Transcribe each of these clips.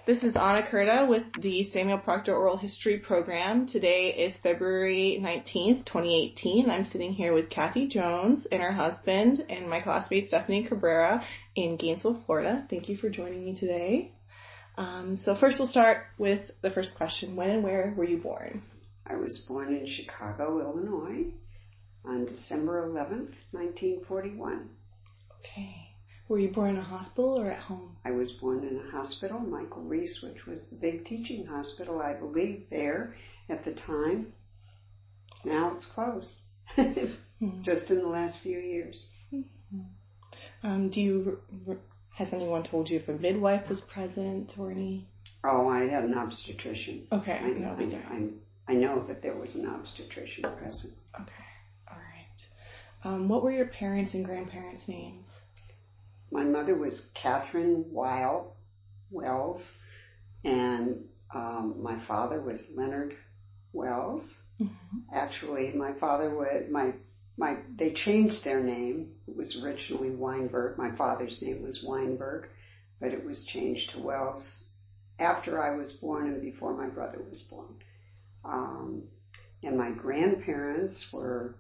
This is Anna Curta with the Samuel Proctor Oral History Program. Today is February 19th, 2018. I'm sitting here with Kathy Jones and her husband and my classmate Stephanie Cabrera in Gainesville, Florida. Thank you for joining me today. So first we'll start with the first question. When and where were you born? I was born in Chicago, Illinois on December 11th, 1941. Okay. Were you born in a hospital or at home? I was born in a hospital, Michael Reese, which was the big teaching hospital, I believe, there at the time. Now it's closed, just in the last few years. Has anyone told you if a midwife was present or any? Oh, I had an obstetrician. Okay. I know that there was an obstetrician present. Okay, all right. What were your parents' and grandparents' names? My mother was Catherine Wells, and my father was Leonard Wells. Mm-hmm. Actually, my father they changed their name. It was originally Weinberg. My father's name was Weinberg, but it was changed to Wells after I was born and before my brother was born. And my grandparents were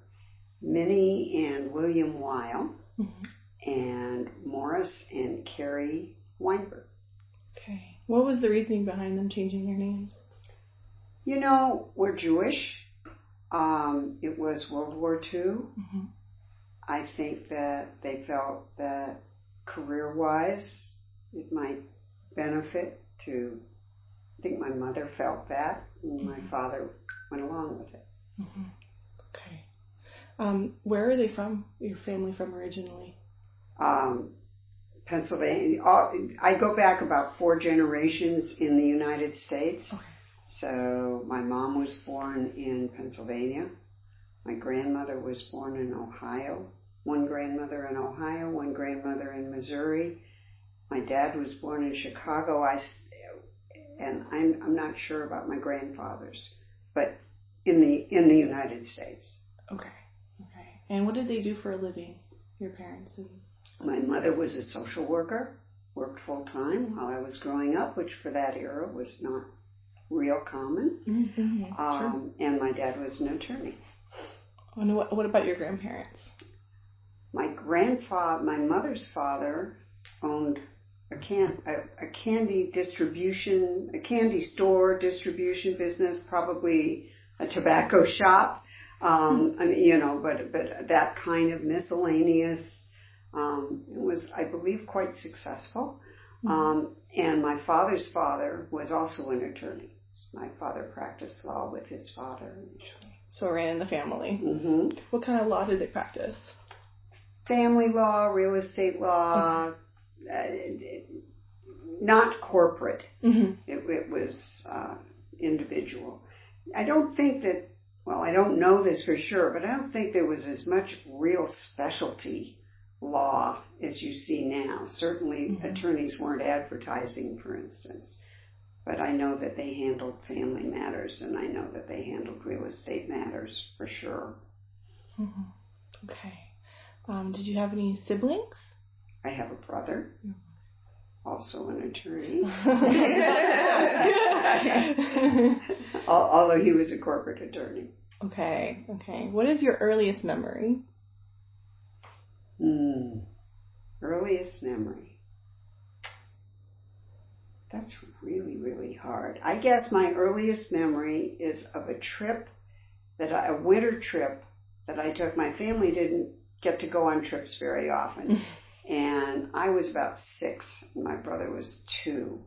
Minnie and William Weil. Mm-hmm. And Morris and Carrie Weinberg. Okay. What was the reasoning behind them changing their names? You know, we're Jewish. It was World War II. Mm-hmm. I think that they felt that career-wise it might benefit to, I think my mother felt that, and my father went along with it. Mm-hmm. Okay. Where are they from, your family from originally? Pennsylvania. I go back about 4 generations in the United States. Okay. So my mom was born in Pennsylvania. My grandmother was born in Ohio. One grandmother in Ohio, one grandmother in Missouri. My dad was born in Chicago. I'm not sure about my grandfathers, but in the United States. Okay. And what did they do for a living, your parents? My mother was a social worker, worked full-time while I was growing up, which for that era was not real common. Mm-hmm. Sure. And my dad was an attorney. And what about your grandparents? My mother's father owned a candy store distribution business, probably a tobacco shop. But that kind of miscellaneous. It was, I believe, quite successful. Mm-hmm. And my father's father was also an attorney. My father practiced law with his father initially. So it ran in the family. Mm-hmm. What kind of law did they practice? Family law, real estate law, not corporate. Mm-hmm. It was individual. I don't think that, I don't know this for sure, but I don't think there was as much real specialty law as you see now. Certainly mm-hmm. attorneys weren't advertising, for instance, but I know that they handled family matters, and I know that they handled real estate matters for sure. Mm-hmm. Okay. Did you have any siblings? I have a brother, also an attorney, although he was a corporate attorney. Okay. What is your earliest memory? Earliest memory. That's really, really hard. I guess my earliest memory is of a winter trip that I took. My family didn't get to go on trips very often. And I was about 6, and my brother was 2.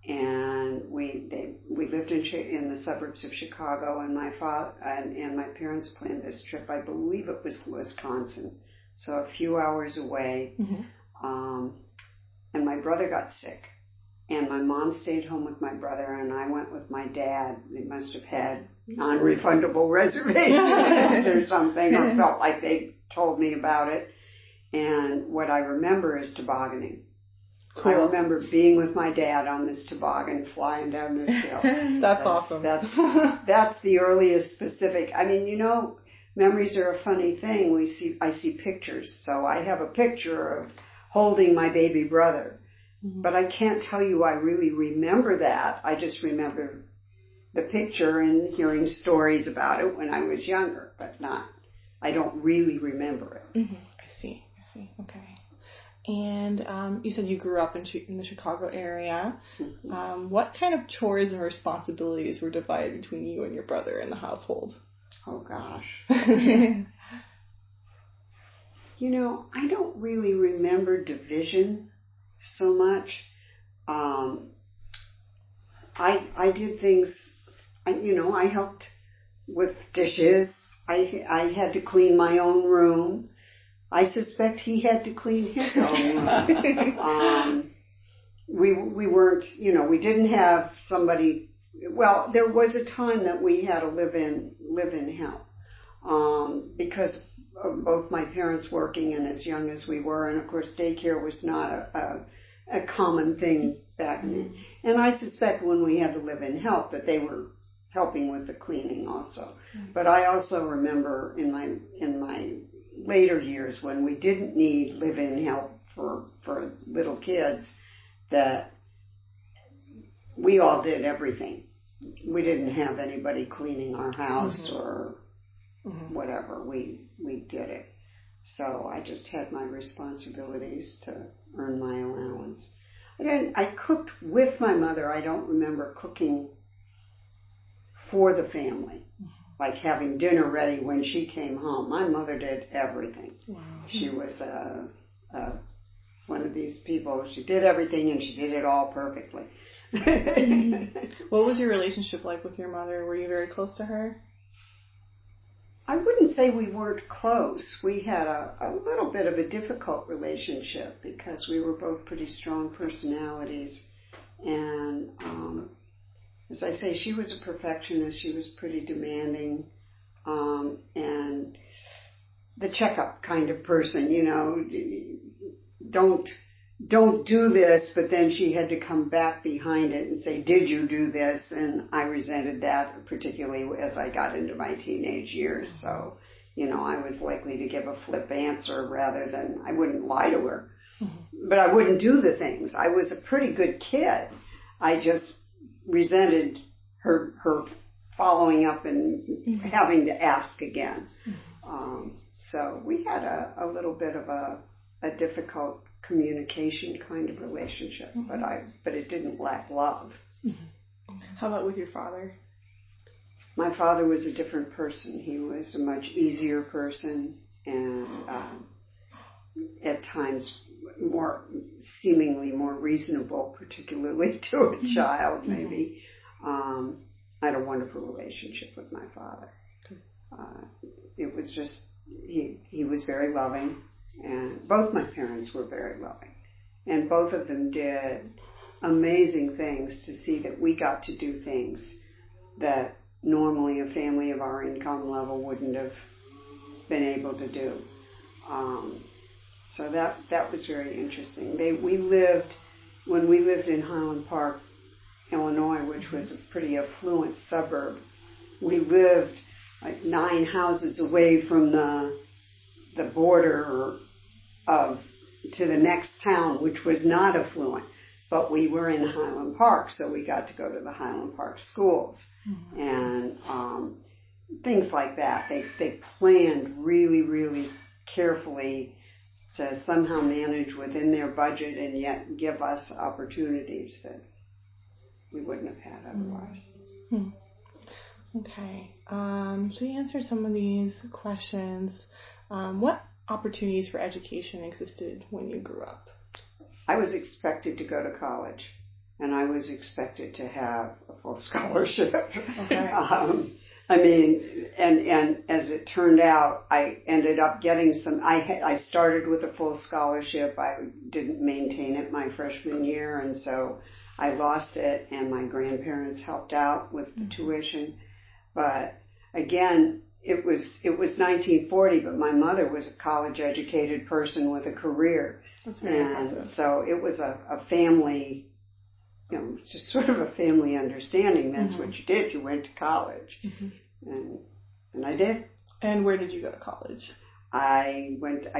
And we lived in the suburbs of Chicago, and my father and my parents planned this trip. I believe it was Wisconsin. So a few hours away, mm-hmm. And my brother got sick, and my mom stayed home with my brother, and I went with my dad. They must have had non-refundable reservations or something, or felt like they told me about it. And what I remember is tobogganing. Cool. I remember being with my dad on this toboggan, flying down this hill. That's awesome. That's the earliest specific. I mean, memories are a funny thing. I see pictures. So I have a picture of holding my baby brother, But I can't tell you I really remember that. I just remember the picture and hearing stories about it when I was younger, but I don't really remember it. I see. Okay. And you said you grew up in the Chicago area. What kind of chores and responsibilities were divided between you and your brother in the household? Oh, gosh. I don't really remember division so much. I did things, I helped with dishes. I had to clean my own room. I suspect he had to clean his own room. We weren't, we didn't have somebody. Well, there was a time that we had a live-in help, because of both my parents working and as young as we were, and of course daycare was not a common thing back then. And I suspect when we had the live-in help that they were helping with the cleaning also. But I also remember in my later years when we didn't need live-in help for little kids, that we all did everything. We didn't have anybody cleaning our house or whatever. We did it. So I just had my responsibilities to earn my allowance. I cooked with my mother. I don't remember cooking for the family, like having dinner ready when she came home. My mother did everything. Wow. She was one of these people. She did everything and she did it all perfectly. What was your relationship like with your mother? Were you very close to her? I wouldn't say we weren't close. We had a little bit of a difficult relationship because we were both pretty strong personalities. And as I say, she was a perfectionist. She was pretty demanding, and the checkup kind of person, don't do this, but then she had to come back behind it and say, did you do this? And I resented that, particularly as I got into my teenage years. So, I was likely to give a flip answer rather than, I wouldn't lie to her, but I wouldn't do the things. I was a pretty good kid. I just resented her following up and having to ask again. So we had a little bit of a difficult communication kind of relationship, but it didn't lack love. How about with your father? My father was a different person. He was a much easier person, and at times seemingly more reasonable, particularly to a child, maybe. I had a wonderful relationship with my father. It was just, he was very loving. And both my parents were very loving. And both of them did amazing things to see that we got to do things that normally a family of our income level wouldn't have been able to do. So that was very interesting. When we lived in Highland Park, Illinois, which was a pretty affluent suburb, we lived like 9 houses away from the border to the next town, which was not affluent, but we were in Highland Park, so we got to go to the Highland Park schools and things like that. They planned really, really carefully to somehow manage within their budget and yet give us opportunities that we wouldn't have had otherwise. Okay. So you answered some of these questions. What opportunities for education existed when you grew up? I was expected to go to college, and I was expected to have a full scholarship. Okay. And as it turned out, I ended up getting some. I started with a full scholarship. I didn't maintain it my freshman year, and so I lost it. And my grandparents helped out with the tuition, but again, it was 1940, but my mother was a college-educated person with a career. That's very impressive. So it was a family, just sort of a family understanding. That's what you did. You went to college, and I did. And where did you go to college? I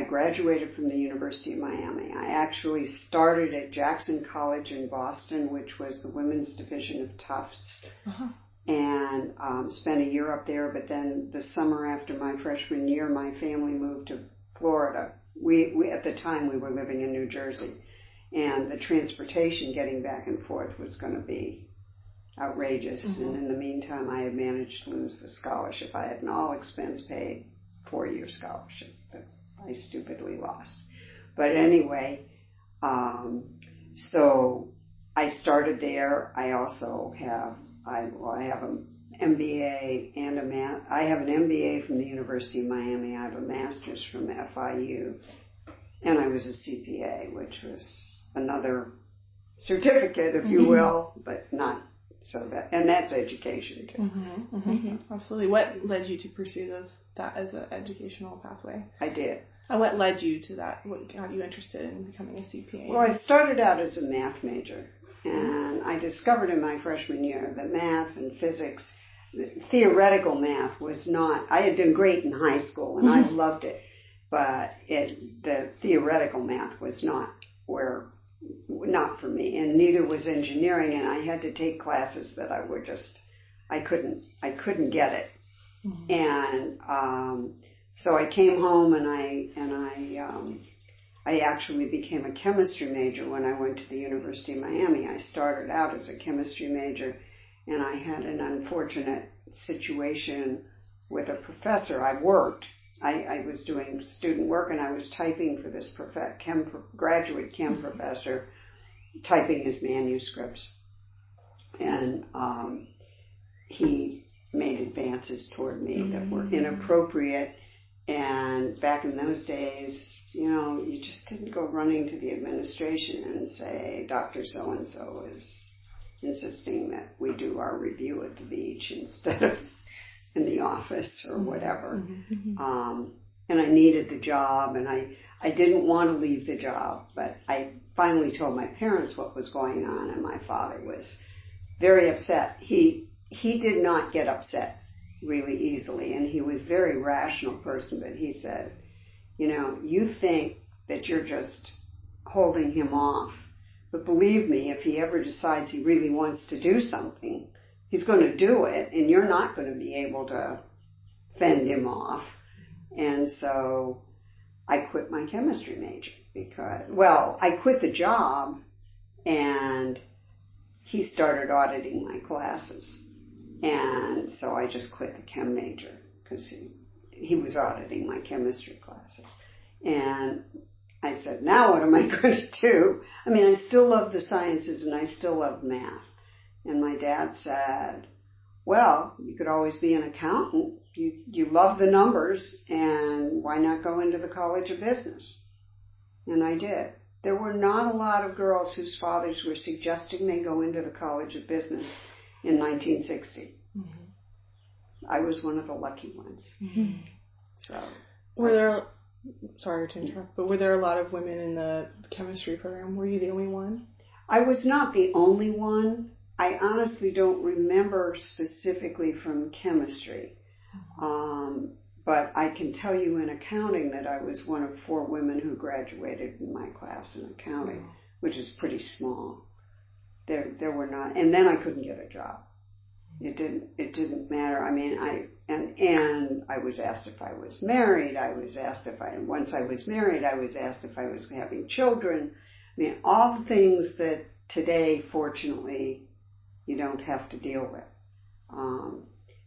graduated from the University of Miami. I actually started at Jackson College in Boston, which was the women's division of Tufts, and spent a year up there. But then the summer after my freshman year, my family moved to Florida. We at the time we were living in New Jersey, and the transportation getting back and forth was going to be outrageous. And in the meantime, I had managed to lose the scholarship. I had an all-expense paid 4-year scholarship that I stupidly lost. But anyway, so I started there. I also have I have an MBA and I have an MBA from the University of Miami. I have a master's from FIU, and I was a CPA, which was another certificate, if you will, but not so that, and that's education too. Absolutely. What led you to pursue that as an educational pathway? I did. And what led you to that? What got you interested in becoming a CPA? Well, I started out as a math major, and I discovered in my freshman year that math and physics, theoretical math was not, I had done great in high school, and I loved it, but the theoretical math was not for me, and neither was engineering, and I had to take classes that I couldn't get it. And so I came home, and I actually became a chemistry major when I went to the University of Miami. I started out as a chemistry major, and I had an unfortunate situation with a professor. I was doing student work, and I was typing for this graduate chem professor, typing his manuscripts. And he made advances toward me that were inappropriate. And back in those days, you just didn't go running to the administration and say, Dr. So-and-so is insisting that we do our review at the beach instead of in the office or whatever. And I needed the job, and I didn't want to leave the job, but I finally told my parents what was going on, and my father was very upset. He did not get upset really easily, and he was a very rational person, but he said, you think that you're just holding him off, but believe me, if he ever decides he really wants to do something, he's going to do it, and you're not going to be able to fend him off. And so I quit my chemistry major I quit the job, and he started auditing my classes. And so I just quit the chem major because he was auditing my chemistry classes. And I said, now what am I going to do? I mean, I still love the sciences, and I still love math. And my dad said, well, you could always be an accountant. You love the numbers, and why not go into the College of Business? And I did. There were not a lot of girls whose fathers were suggesting they go into the College of Business in 1960. I was one of the lucky ones. So, sorry to interrupt, but were there a lot of women in the chemistry program? Were you the only one? I was not the only one. I honestly don't remember specifically from chemistry. But I can tell you in accounting that I was one of 4 women who graduated in my class in accounting, which is pretty small. There were not, and then I couldn't get a job. It didn't matter. I mean, and I was asked if I was married. Once I was married, I was asked if I was having children. I mean, all the things that today, fortunately, you don't have to deal with.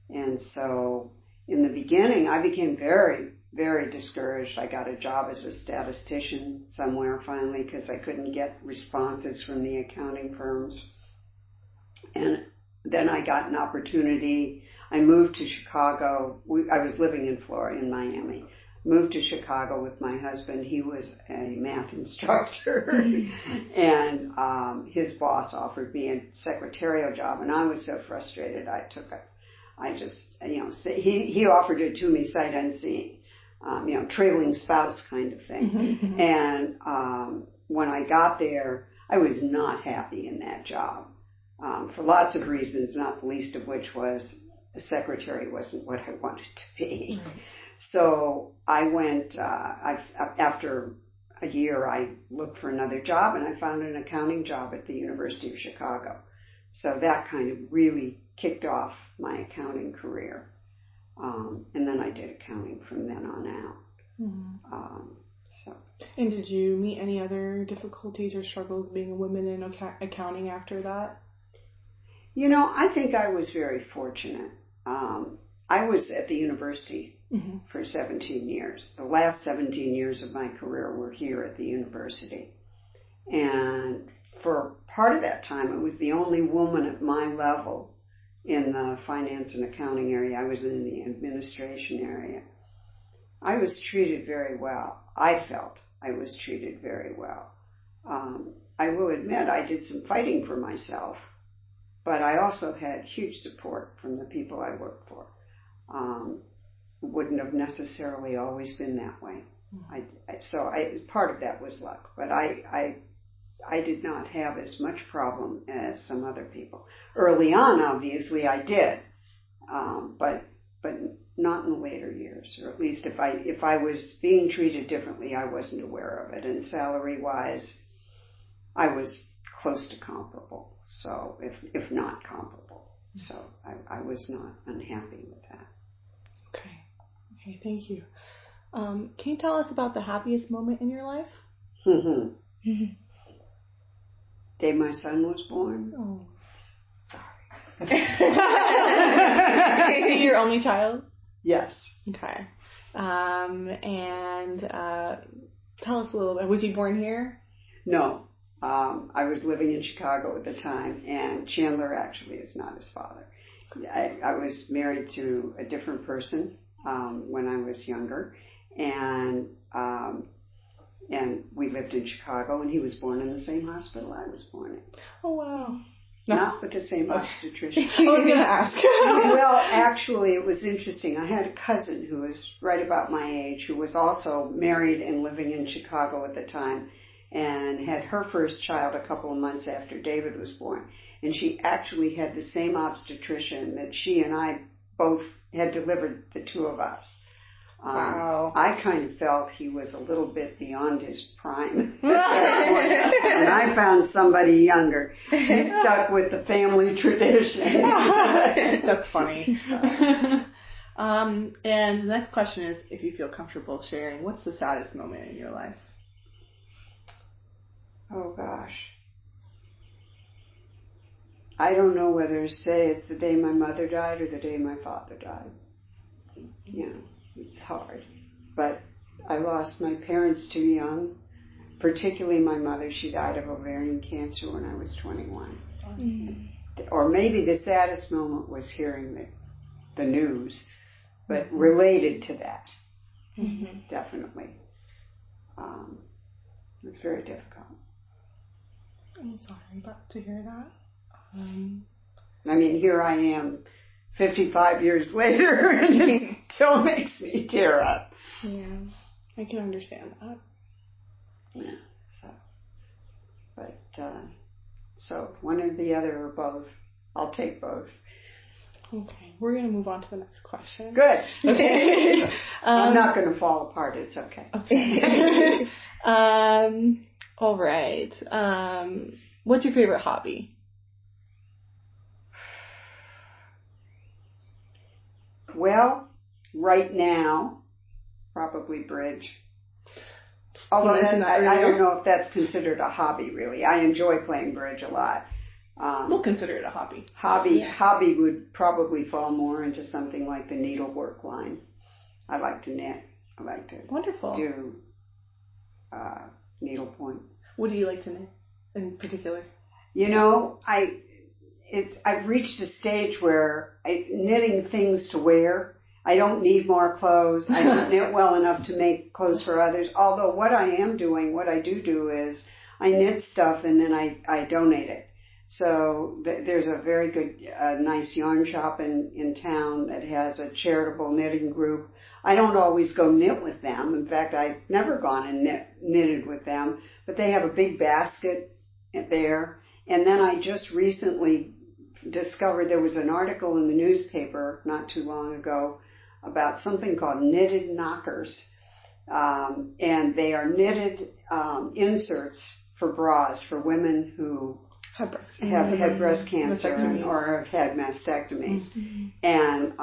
And so in the beginning, I became very, very discouraged. I got a job as a statistician somewhere finally because I couldn't get responses from the accounting firms. And then I got an opportunity. I moved to Chicago. I was living in Miami. Moved to Chicago with my husband. He was a math instructor. And his boss offered me a secretarial job. And I was so frustrated, I took it. I just, he offered it to me sight unseen, trailing spouse kind of thing. And when I got there, I was not happy in that job for lots of reasons, not the least of which was a secretary wasn't what I wanted to be. Right. So I went, after a year, I looked for another job, and I found an accounting job at the University of Chicago. So that kind of really kicked off my accounting career. And then I did accounting from then on out. Mm-hmm. And did you meet any other difficulties or struggles being a woman in accounting after that? I think I was very fortunate. I was at the university mm-hmm. for 17 years. The last 17 years of my career were here at the university. And for part of that time, I was the only woman at my level in the finance and accounting area. I was in the administration area. I was treated very well. I felt I was treated very well. I will admit I did some fighting for myself, but I also had huge support from the people I worked for. Wouldn't have necessarily always been that way. Part of that was luck, but I did not have as much problem as some other people. Early on, obviously, I did, but not in the later years, or at least if I was being treated differently, I wasn't aware of it. And salary-wise, I was close to comparable, so if not comparable. So I was not unhappy with that. Okay, thank you. Can you tell us about the happiest moment in your life? Mm-hmm. Day my son was born. Oh, sorry. So you're only child? Yes. Okay. And tell us a little bit. Was he born here? No. I was living in Chicago at the time, and Chandler actually is not his father. I was married to a different person when I was younger, and we lived in Chicago, and he was born in the same hospital I was born in. Oh, wow. Not with the same obstetrician. I was going to ask. Well, actually, it was interesting. I had a cousin who was right about my age, who was also married and living in Chicago at the time, and had her first child a couple of months after David was born. And she actually had the same obstetrician that she and I both had delivered the two of us. Wow. I kind of felt he was a little bit beyond his prime at that point. And I found somebody younger. He stuck with the family tradition. That's funny. And the next question is, if you feel comfortable sharing, what's the saddest moment in your life? Oh, gosh. I don't know whether to say it's the day my mother died or the day my father died. It's hard. But I lost my parents too young, particularly my mother. She died of ovarian cancer when I was 21. Mm-hmm. Or maybe the saddest moment was hearing the news, but related to that. Mm-hmm. Definitely. It was very difficult. I'm sorry to hear that. Here I am 55 years later, and it still makes me tear up. Yeah, I can understand that. Yeah, so one or the other or both. I'll take both. Okay, we're going to move on to the next question. Good. Okay. I'm not going to fall apart. It's okay. Okay. All right. What's your favorite hobby? Well, right now, probably bridge. Although I don't know if that's considered a hobby, really. I enjoy playing bridge a lot. We'll consider it a hobby. Hobby would probably fall more into something like the needlework line. I like to knit. I like to do needlepoint. What do you like to knit in particular? I've reached a stage where knitting things to wear. I don't need more clothes. I don't knit well enough to make clothes for others. Although what I do is I knit stuff and then I donate it. So there's a very good, nice yarn shop in town that has a charitable knitting group. I don't always go knit with them. In fact, I've never gone and knitted with them. But they have a big basket there. And then I just recently discovered there was an article in the newspaper not too long ago about something called knitted knockers. And they are knitted inserts for bras for women who have had breast cancer or have had mastectomies. Mm-hmm. And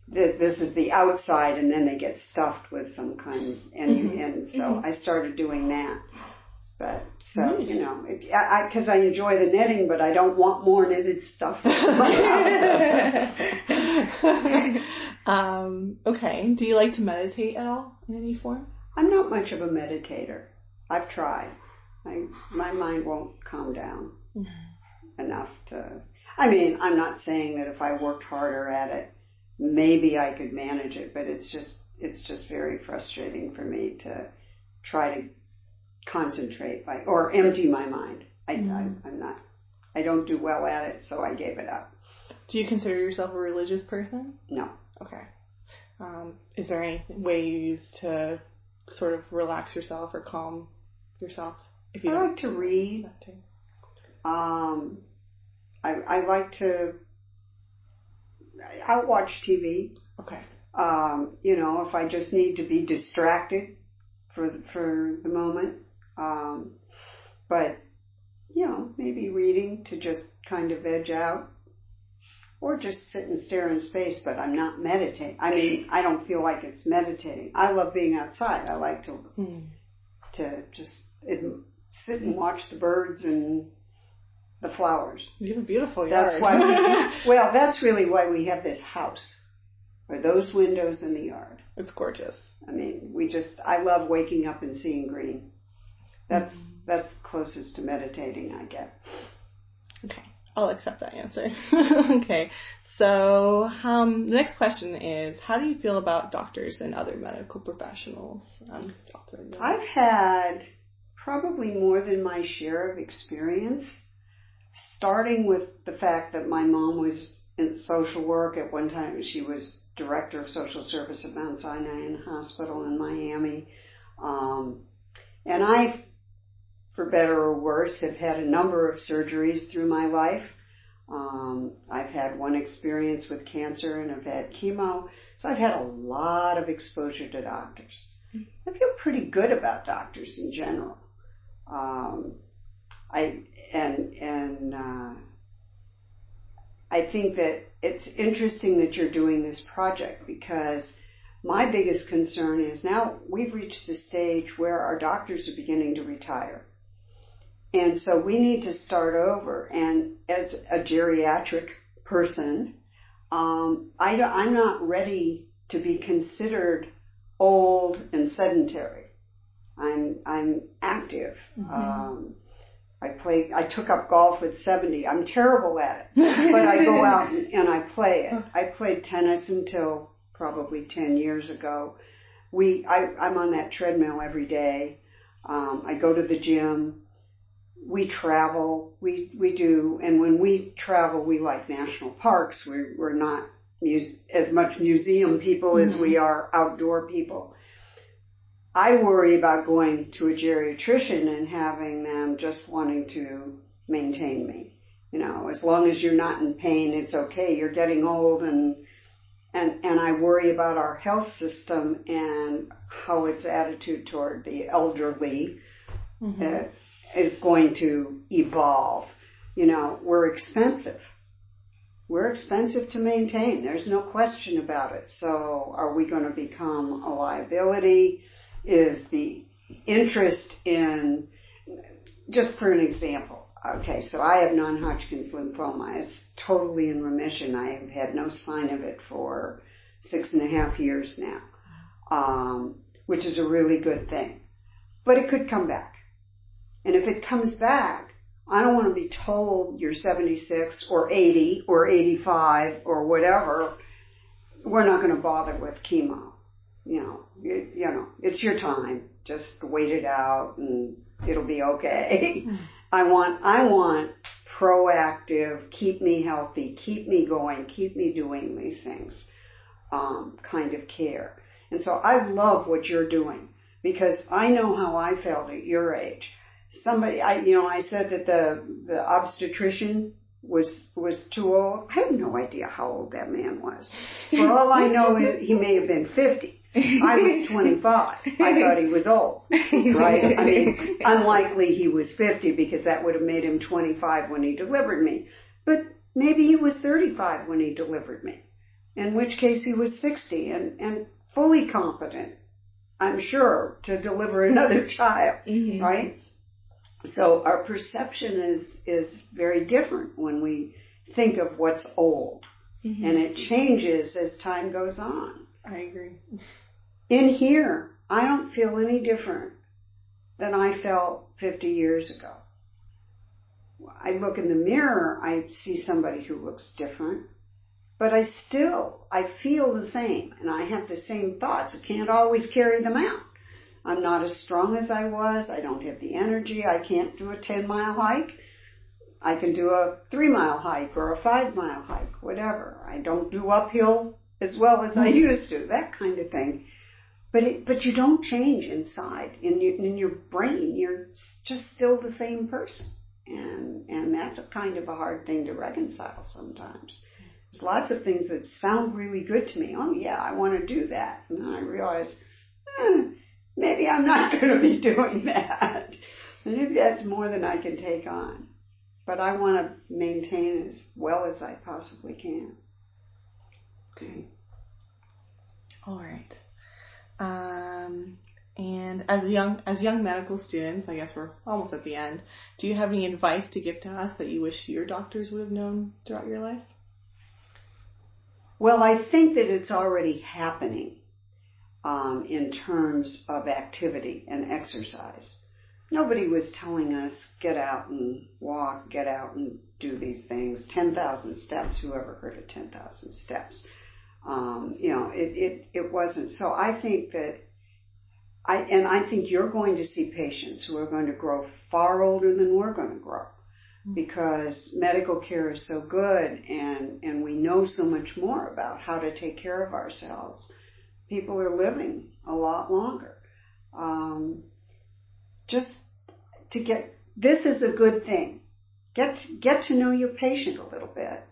this is the outside, and then they get stuffed with some kind of, and so I started doing that. But so because I enjoy the knitting, but I don't want more knitted stuff. Okay. Do you like to meditate at all in any form? I'm not much of a meditator. I've tried. My mind won't calm down enough to. I mean, I'm not saying that if I worked harder at it, maybe I could manage it, but it's just very frustrating for me to try to concentrate or empty my mind. I don't do well at it, so I gave it up. Do you consider yourself a religious person? No. Okay. Is there any way you use to sort of relax yourself or calm yourself? I like to read. I like to. I'll watch TV. Okay. If I just need to be distracted for the moment. But maybe reading to just kind of veg out. Or just sit and stare in space, but I'm not meditating. I mean, I don't feel like it's meditating. I love being outside. I like to just sit and watch the birds and the flowers. You have a beautiful yard. That's really why we have this house. Are those windows in the yard? It's gorgeous. I mean, I love waking up and seeing green. That's the closest to meditating I get. Okay. I'll accept that answer. Okay. So, the next question is, how do you feel about doctors and other medical professionals? I've had probably more than my share of experience, starting with the fact that my mom was in social work. At one time, she was director of social service at Mount Sinai Hospital in Miami. And I, for better or worse, have had a number of surgeries through my life. I've had one experience with cancer and I've had chemo. So I've had a lot of exposure to doctors. I feel pretty good about doctors in general. I think that it's interesting that you're doing this project, because my biggest concern is now we've reached the stage where our doctors are beginning to retire. And so we need to start over. And as a geriatric person, I'm not ready to be considered old and sedentary. I'm active. Mm-hmm. I took up golf at 70. I'm terrible at it, but I go out and I play it. I played tennis until probably 10 years ago. I'm on that treadmill every day. I go to the gym. We travel. We do, and when we travel, we like national parks. We're not as much museum people as we are outdoor people. I worry about going to a geriatrician and having them just wanting to maintain me. As long as you're not in pain, it's okay. You're getting old, and I worry about our health system and how its attitude toward the elderly is going to evolve. We're expensive. We're expensive to maintain. There's no question about it. So are we going to become a liability? Is the interest in, just for an example, okay, so I have non-Hodgkin's lymphoma. It's totally in remission. I have had no sign of it for 6.5 years now, which is a really good thing. But it could come back. And if it comes back, I don't want to be told you're 76 or 80 or 85 or whatever. We're not going to bother with chemo. It's your time. Just wait it out and it'll be okay. I want proactive, keep me healthy, keep me going, keep me doing these things, kind of care. And so I love what you're doing, because I know how I felt at your age. I said that the obstetrician was too old. I have no idea how old that man was. For all I know, he may have been 50. I was 25. I thought he was old, right? I mean, unlikely he was 50 because that would have made him 25 when he delivered me. But maybe he was 35 when he delivered me, in which case he was 60 and fully competent, I'm sure, to deliver another child, right? So our perception is very different when we think of what's old, and it changes as time goes on. I agree. In here, I don't feel any different than I felt 50 years ago. I look in the mirror, I see somebody who looks different, but I feel the same, and I have the same thoughts. I can't always carry them out. I'm not as strong as I was. I don't have the energy. I can't do a 10-mile hike. I can do a 3-mile hike or a 5-mile hike, whatever. I don't do uphill as well as I used to, that kind of thing. But you don't change inside. In your brain, you're just still the same person. And that's a kind of a hard thing to reconcile sometimes. There's lots of things that sound really good to me. Oh, yeah, I want to do that. And then I realize, maybe I'm not going to be doing that. Maybe that's more than I can take on. But I want to maintain as well as I possibly can. Okay. All right. And as young medical students, I guess we're almost at the end, do you have any advice to give to us that you wish your doctors would have known throughout your life? Well, I think that it's already happening in terms of activity and exercise. Nobody was telling us, get out and walk, get out and do these things. 10,000 steps, whoever heard of 10,000 steps? It wasn't. So I think that I think you're going to see patients who are going to grow far older than we're going to grow, because medical care is so good and we know so much more about how to take care of ourselves. People are living a lot longer. This is a good thing. Get to know your patient a little bit,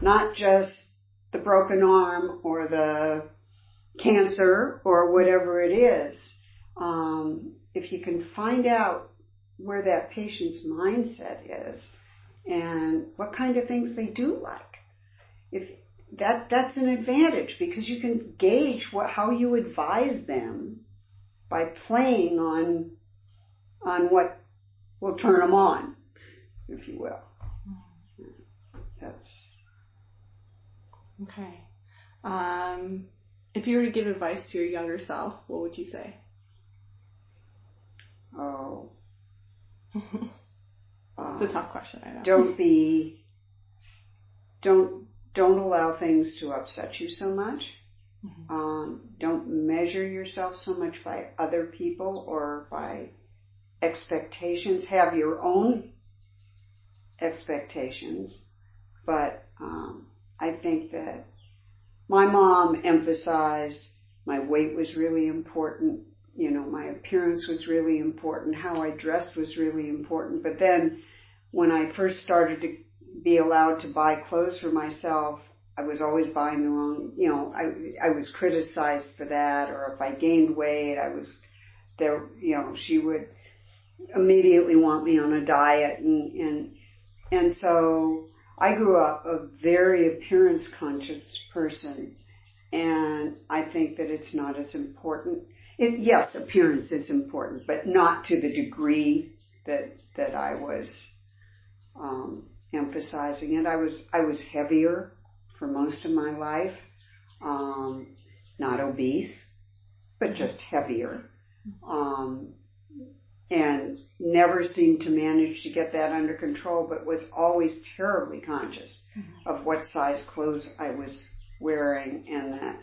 not just the broken arm or the cancer or whatever it is. If you can find out where that patient's mindset is and what kind of things they do like, that's an advantage, because you can gauge how you advise them by playing on what will turn them on, if you will. That's okay. If you were to give advice to your younger self, what would you say? Oh. It's a tough question, I know. Don't allow things to upset you so much. Don't measure yourself so much by other people or by expectations. Have your own expectations, but I think that my mom emphasized my weight was really important. My appearance was really important. How I dressed was really important. But then when I first started to be allowed to buy clothes for myself, I was always buying the wrong, I was criticized for that. Or if I gained weight, I was there, she would immediately want me on a diet. And so I grew up a very appearance conscious person. And I think that it's not as important. Yes, appearance is important, but not to the degree that I was emphasizing it. I was heavier for most of my life, not obese, but just heavier, and never seemed to manage to get that under control, but was always terribly conscious of what size clothes I was wearing, and that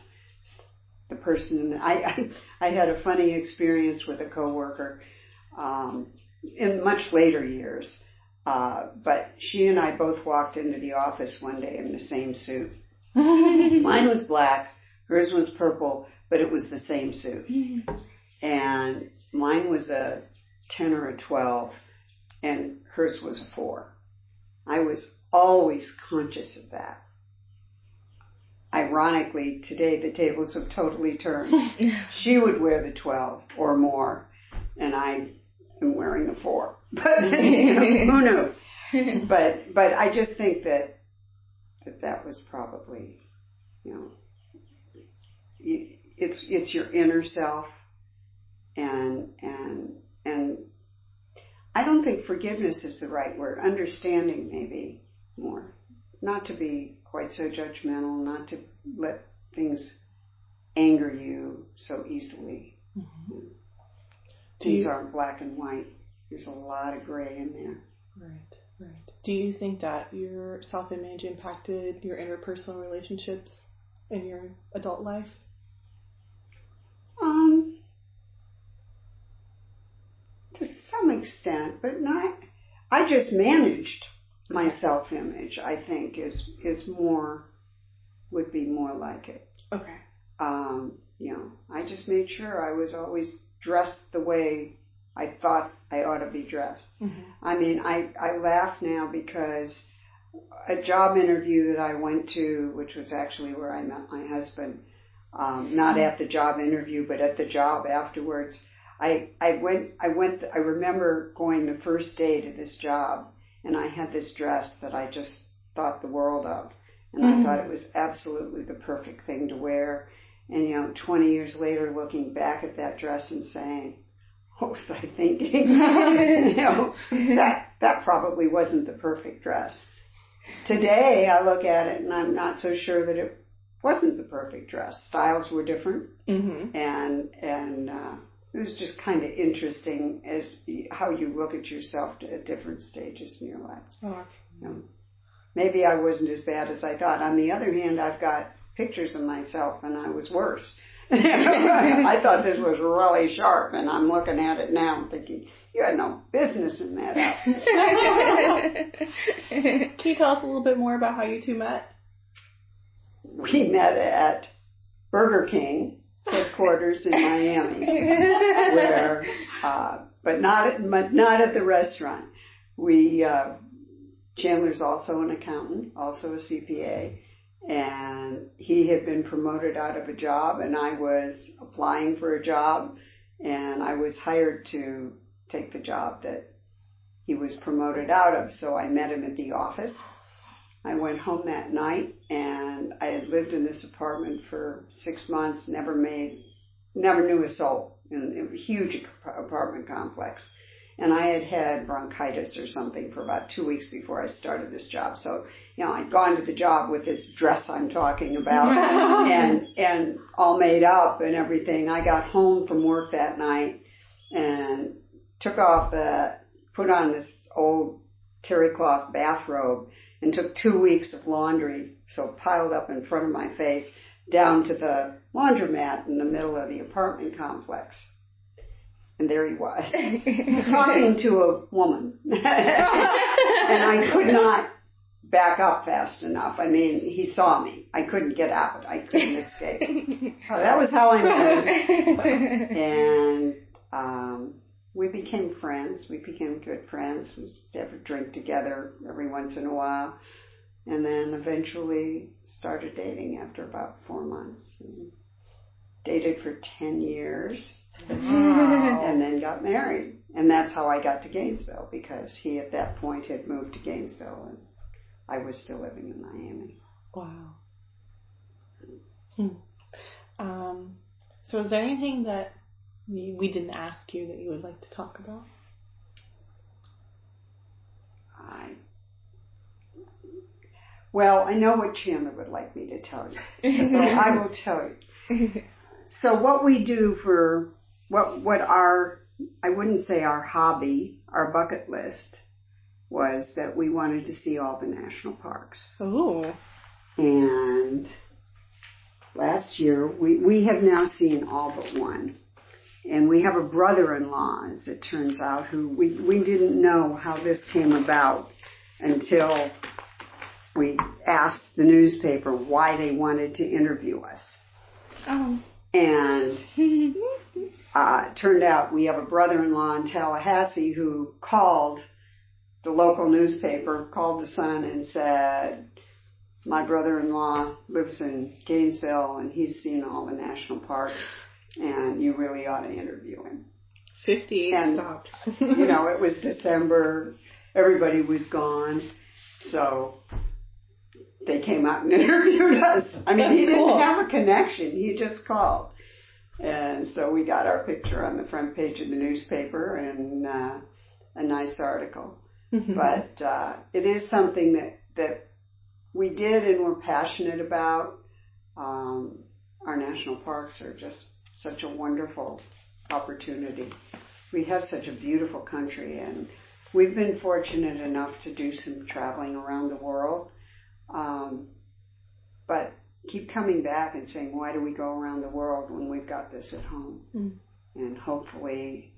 the person, I had a funny experience with a coworker in much later years, but she and I both walked into the office one day in the same suit. Mine was black, hers was purple, but it was the same suit. And mine was a 10 or a 12, and hers was a 4. I was always conscious of that. Ironically, today the tables have totally turned. She would wear the 12 or more, and I am wearing the 4. But who knew? But I just think that was probably, it's your inner self, and I don't think forgiveness is the right word. Understanding maybe more, not to be quite so judgmental, not to let things anger you so easily. Mm-hmm. Things aren't black and white. There's a lot of gray in there. Right. Do you think that your self-image impacted your interpersonal relationships in your adult life? To some extent, but not. I just managed my self-image, I think, would be more like it. Okay. I just made sure I was always dressed the way I thought I ought to be dressed. Mm-hmm. I mean, I laugh now because a job interview that I went to, which was actually where I met my husband, not at the job interview, but at the job afterwards. I remember going the first day to this job, and I had this dress that I just thought the world of. And I thought it was absolutely the perfect thing to wear. And, 20 years later, looking back at that dress and saying, what was I thinking? That probably wasn't the perfect dress. Today, I look at it and I'm not so sure that it wasn't the perfect dress. Styles were different. Mm-hmm. And it was just kind of interesting as how you look at yourself at different stages in your life. Oh, absolutely. Maybe I wasn't as bad as I thought. On the other hand, I've got pictures of myself and I was worse. I thought this was really sharp, and I'm looking at it now and thinking, you had no business in that outfit. Can you tell us a little bit more about how you two met? We met at Burger King headquarters in Miami, where, but not at the restaurant. Chandler's also an accountant, also a CPA, and he had been promoted out of a job, and I was applying for a job, and I was hired to take the job that he was promoted out of. So I met him at the office. I went home that night, and I had lived in this apartment for 6 months, never knew a soul, in a huge apartment complex. And I had bronchitis or something for about 2 weeks before I started this job. So, I'd gone to the job with this dress I'm talking about and all made up and everything. I got home from work that night and put on this old terry cloth bathrobe and took 2 weeks of laundry, so piled up in front of my face, down to the laundromat in the middle of the apartment complex. And there he was, talking to a woman. And I could not back up fast enough. I mean, he saw me. I couldn't get out. I couldn't escape. So that was how I met him. And we became friends. We became good friends. We used to have a drink together every once in a while. And then eventually started dating after about 4 months. And dated for 10 years. Wow. And then got married. And that's how I got to Gainesville, because he at that point had moved to Gainesville and I was still living in Miami. Wow. So is there anything that we didn't ask you that you would like to talk about? Well, I know what Chandler would like me to tell you. So I will tell you. So what we do for what I wouldn't say our hobby, our bucket list, was that we wanted to see all the national parks. Oh. And last year, we have now seen all but one. And we have a brother-in-law, as it turns out, who we didn't know how this came about until we asked the newspaper why they wanted to interview us. Oh. And it turned out we have a brother-in-law in Tallahassee who called the local newspaper called the Sun and said, my brother-in-law lives in Gainesville and he's seen all the national parks and you really ought to interview him. 58 stops. It was December. Everybody was gone. So they came out and interviewed us. I mean, he didn't have a connection. He just called. And so we got our picture on the front page of the newspaper and a nice article. Mm-hmm. But it is something that we did and we're passionate about. Our national parks are just such a wonderful opportunity. We have such a beautiful country, and we've been fortunate enough to do some traveling around the world. But keep coming back and saying, why do we go around the world when we've got this at home? Mm. And hopefully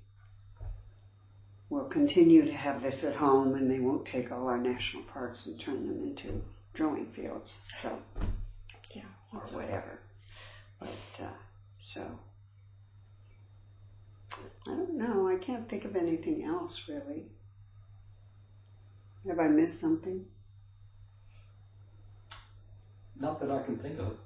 we'll continue to have this at home and they won't take all our national parks and turn them into drilling fields. So, yeah, or whatever. But, I don't know. I can't think of anything else, really. Have I missed something? Not that I can think of.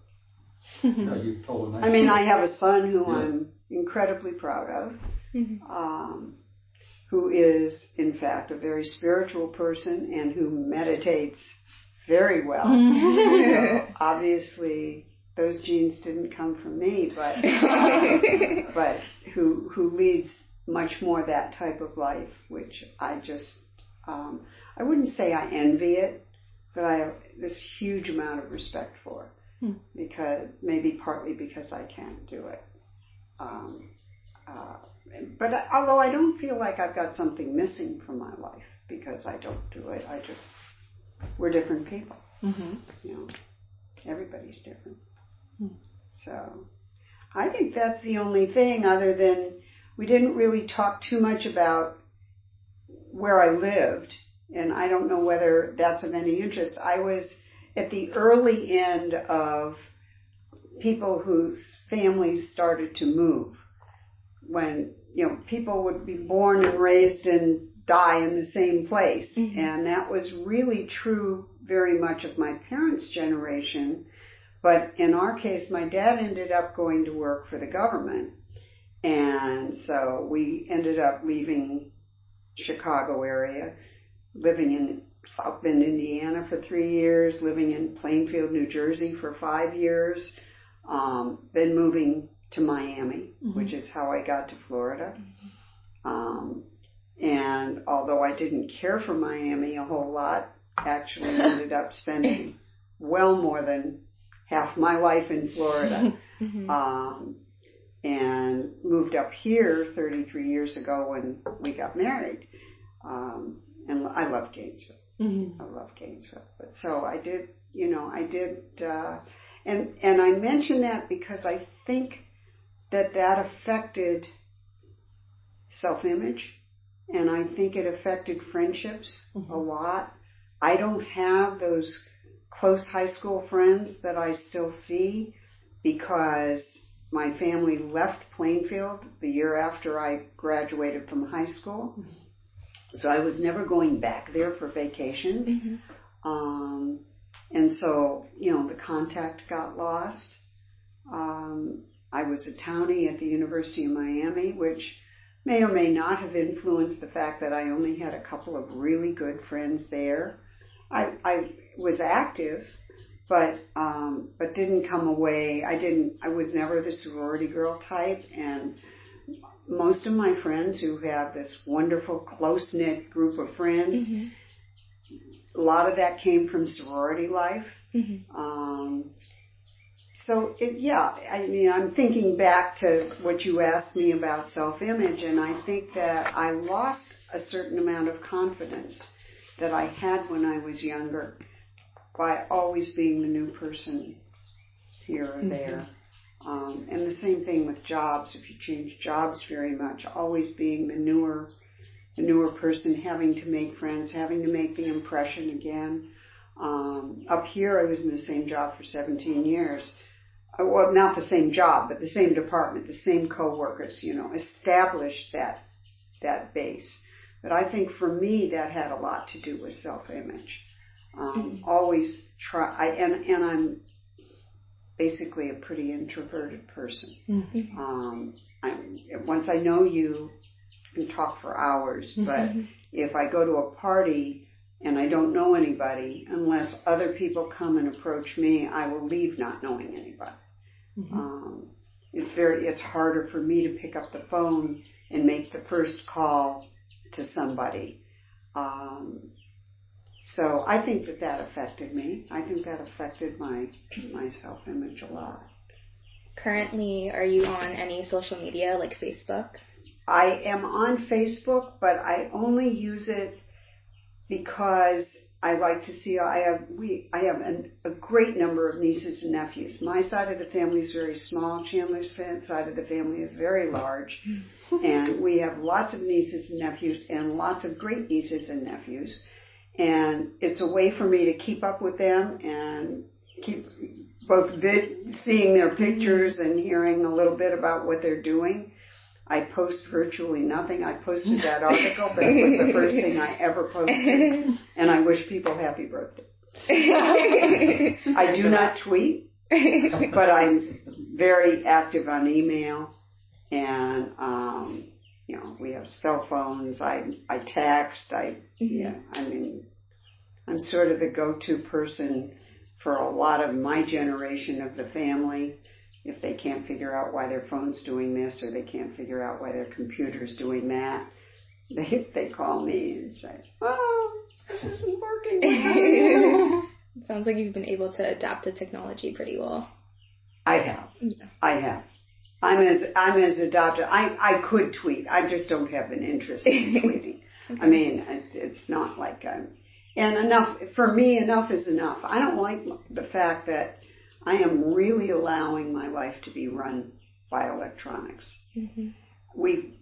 No, you've told a nice I mean, I have a son who I'm incredibly proud of, mm-hmm. Who is, in fact, a very spiritual person and who meditates very well. So obviously, those genes didn't come from me, but who leads much more that type of life, which I just, I wouldn't say I envy it, but I have this huge amount of respect for, because maybe partly because I can't do it. But although I don't feel like I've got something missing from my life because I don't do it, we're different people. Mm-hmm. Everybody's different. So I think that's the only thing, other than we didn't really talk too much about where I lived, and I don't know whether that's of any interest. I was at the early end of people whose families started to move. When, people would be born and raised and die in the same place. Mm-hmm. And that was really true very much of my parents' generation. But in our case, my dad ended up going to work for the government. And so we ended up leaving Chicago area, living in South Bend, Indiana for 3 years, living in Plainfield, New Jersey for 5 years, then moving to Miami, mm-hmm. which is how I got to Florida. Mm-hmm. And although I didn't care for Miami a whole lot, actually ended up spending well more than half my life in Florida. Mm-hmm. And moved up here 33 years ago when we got married. And I love Gainesville. Mm-hmm. I love Gainesville. But so I did, and I mention that because I think that affected self-image, and I think it affected friendships mm-hmm. a lot. I don't have those close high school friends that I still see because my family left Plainfield the year after I graduated from high school. Mm-hmm. So I was never going back there for vacations. Mm-hmm. And so, the contact got lost. I was a townie at the University of Miami, which may or may not have influenced the fact that I only had a couple of really good friends there. I was active, but didn't come away. I was never the sorority girl type, and most of my friends who have this wonderful close-knit group of friends, mm-hmm. a lot of that came from sorority life. Mm-hmm. I'm thinking back to what you asked me about self-image, and I think that I lost a certain amount of confidence that I had when I was younger by always being the new person here or there. Mm-hmm. And the same thing with jobs. If you change jobs very much, always being the newer person, having to make friends, having to make the impression again. Up here, I was in the same job for 17 years. Well, not the same job, but the same department, the same coworkers, established that base. But I think for me that had a lot to do with self-image. Always try, and I'm basically a pretty introverted person. Once I know you, I can talk for hours, but if I go to a party and I don't know anybody, unless other people come and approach me, I will leave not knowing anybody. It's harder for me to pick up the phone and make the first call to somebody. So I think that affected me. I think that affected my self-image a lot. Currently, are you on any social media like Facebook? I am on Facebook, but I only use it because I like to see. I have a great number of nieces and nephews. My side of the family is very small. Chandler's side of the family is very large, and we have lots of nieces and nephews, and lots of great nieces and nephews. And it's a way for me to keep up with them and keep both seeing their pictures and hearing a little bit about what they're doing. I post virtually nothing. I posted that article, but it was the first thing I ever posted. And I wish people happy birthday. I do not tweet, but I'm very active on email. And, we have cell phones. I text. I'm sort of the go-to person for a lot of my generation of the family. If they can't figure out why their phone's doing this or they can't figure out why their computer's doing that, they call me and say, "Oh, this isn't working." It sounds like you've been able to adapt to technology pretty well. I have. Yeah. I have. I'm as adapted. I could tweet. I just don't have an interest in tweeting. Okay. I mean, it's not like and enough, for me, enough is enough. I don't like the fact that I am really allowing my life to be run by electronics. We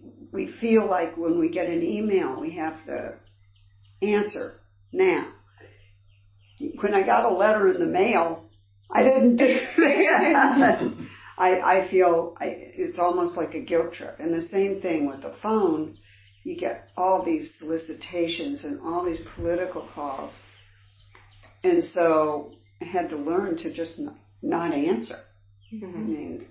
feel like when we get an email, we have the answer now. When I got a letter in the mail, I didn't do that. I feel it's almost like a guilt trip. And the same thing with the phone. You get all these solicitations and all these political calls. And so I had to learn to just not answer. I mean,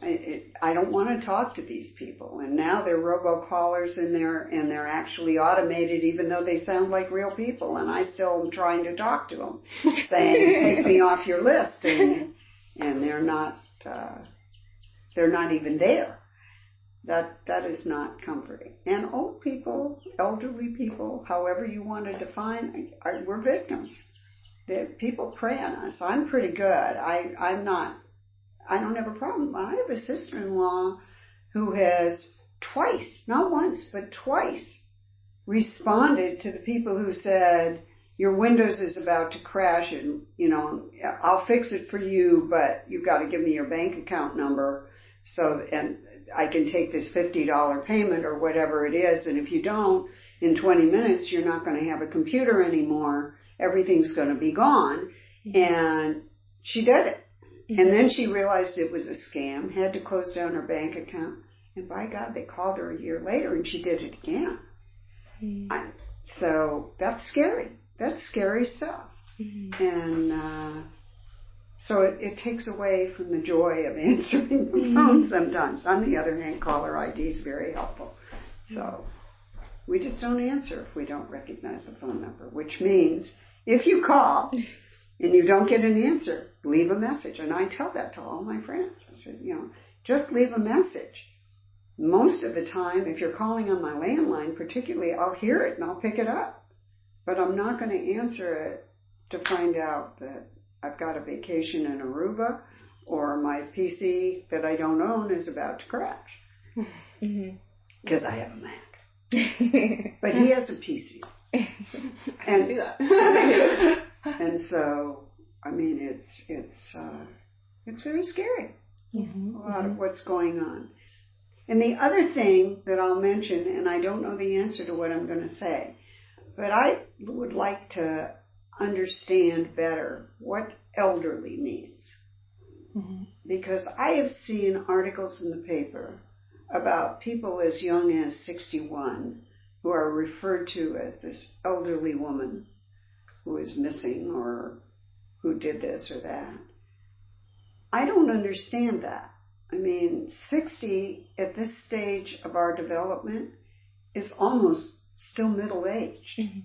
I don't want to talk to these people. And now they're robocallers and they're actually automated, even though they sound like real people. And I still am trying to talk to them, saying, "Take me off your list." And they're not even there. That is not comforting. And old people, elderly people, however you want to define, we're victims. People prey on us. I'm pretty good. I don't have a problem. I have a sister-in-law who has twice, not once, but twice, responded to the people who said, "Your Windows is about to crash and, I'll fix it for you, but you've got to give me your bank account number and I can take this $50 payment or whatever it is. And if you don't, in 20 minutes, you're not going to have a computer anymore. Everything's going to be gone." And she did it. And then she realized it was a scam, had to close down her bank account. And by God, they called her a year later and she did it again. So that's scary. That's scary stuff. And so it takes away from the joy of answering the phone sometimes. On the other hand, caller ID is very helpful. So we just don't answer if we don't recognize the phone number, which means if you call and you don't get an answer, leave a message. And I tell that to all my friends. I said, just leave a message. Most of the time, if you're calling on my landline, particularly, I'll hear it and I'll pick it up. But I'm not going to answer it to find out that I've got a vacation in Aruba or my PC that I don't own is about to crash. Because I have a Mac. But he has a PC. And, see that. And so, I mean, it's very scary. A lot of what's going on. And the other thing that I'll mention, and I don't know the answer to what I'm going to say, but I would like to understand better what elderly means. Because I have seen articles in the paper about people as young as 61 who are referred to as this elderly woman who is missing or who did this or that. I don't understand that. I mean, 60 at this stage of our development is almost still middle-aged. Mm-hmm.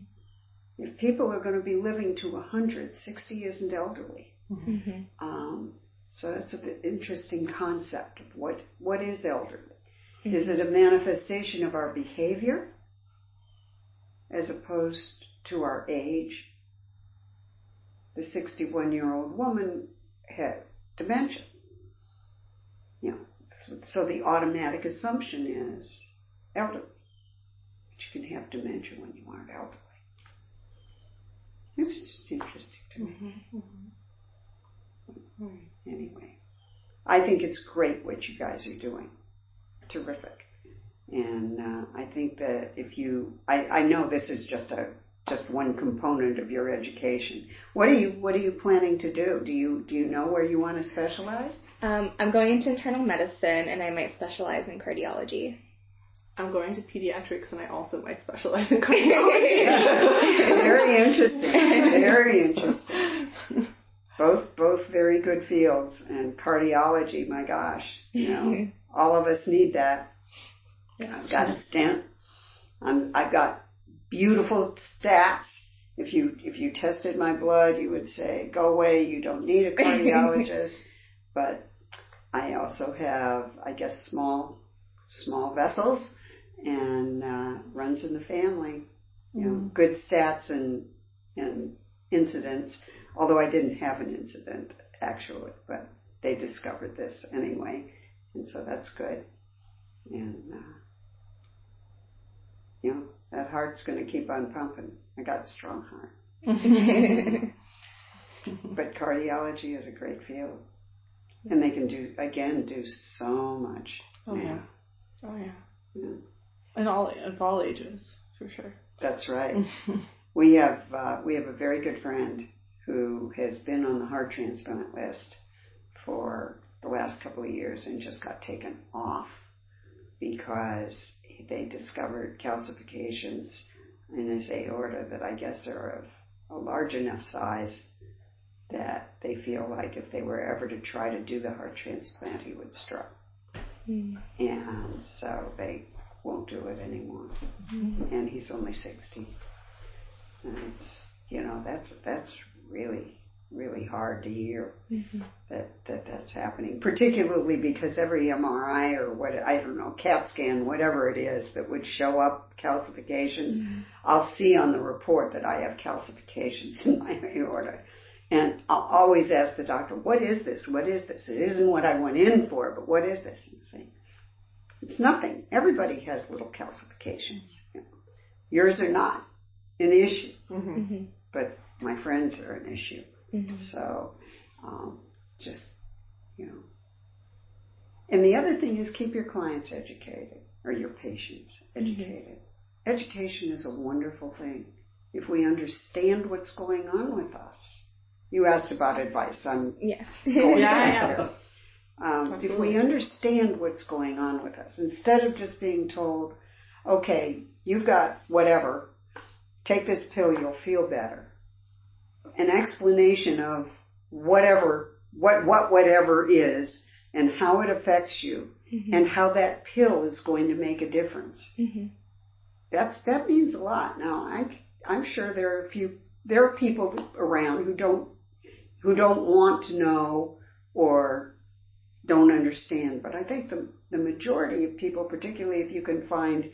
If people are going to be living to 100, 60 isn't elderly. Mm-hmm. So that's a bit interesting concept of what is elderly. Mm-hmm. Is it a manifestation of our behavior as opposed to our age? The 61-year-old woman had dementia. You know, so the automatic assumption is elderly. But you can have dementia when you aren't elderly. It's just interesting to me. Mm-hmm. Anyway, I think it's great what you guys are doing. Terrific. And I think that if you, I know this is just one component of your education. What are you planning to do? Do you know where you want to specialize? I'm going into internal medicine, and I might specialize in cardiology. I'm going to pediatrics, and I also might specialize in cardiology. Very interesting. Very interesting. Both very good fields, and cardiology. My gosh, all of us need that. I've got a stent. I've got beautiful stats. If you tested my blood, you would say, "Go away. You don't need a cardiologist." But I also have, I guess, small vessels, and runs in the family. Good stats and incidents. Although I didn't have an incident actually, but they discovered this anyway, and so that's good. And that heart's going to keep on pumping. I got a strong heart. But cardiology is a great field. And they can do so much. Oh yeah. And of all ages, for sure. That's right. We have a very good friend who has been on the heart transplant list for the last couple of years and just got taken off because they discovered calcifications in his aorta that I guess are of a large enough size that they feel like if they were ever to try to do the heart transplant, he would stroke. And so they won't do it anymore. And he's only 60. And it's, that's really, really hard to hear that's happening, particularly because every MRI or CAT scan, whatever it is that would show up calcifications, I'll see on the report that I have calcifications in my aorta. And I'll always ask the doctor, what is this? What is this? It isn't what I went in for, but what is this? And say, it's nothing. Everybody has little calcifications. Yours are not an issue, but my friends are an issue. So, just, And the other thing is keep your clients educated, or your patients educated. Education is a wonderful thing. If we understand what's going on with us. You asked about advice. I'm going back there. If we understand what's going on with us, instead of just being told, okay, you've got whatever, take this pill, you'll feel better. An explanation of whatever is and how it affects you and how that pill is going to make a difference. That means a lot. Now, I'm sure there are people around who don't want to know or don't understand. But I think the majority of people, particularly if you can find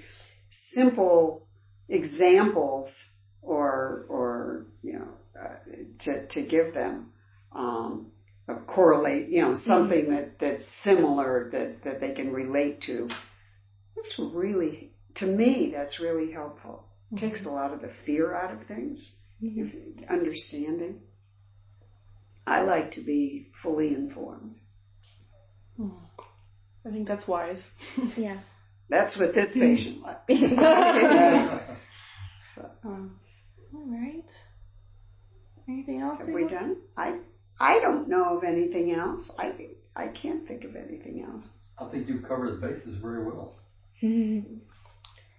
simple examples or to give them correlate, something that's similar that they can relate to. That's really, to me, that's really helpful. It takes a lot of the fear out of things, understanding. I like to be fully informed. I think that's wise. Yeah. That's what this patient liked. All right. Anything else? Have we done? I don't know of anything else. I can't think of anything else. I think you've covered the bases very well.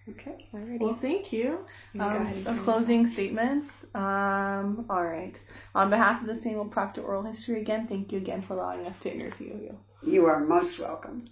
Okay. Alrighty. Well, thank you. Go ahead and Closing statements. All right. On behalf of the Samuel Proctor Oral History, again, thank you again for allowing us to interview you. You are most welcome.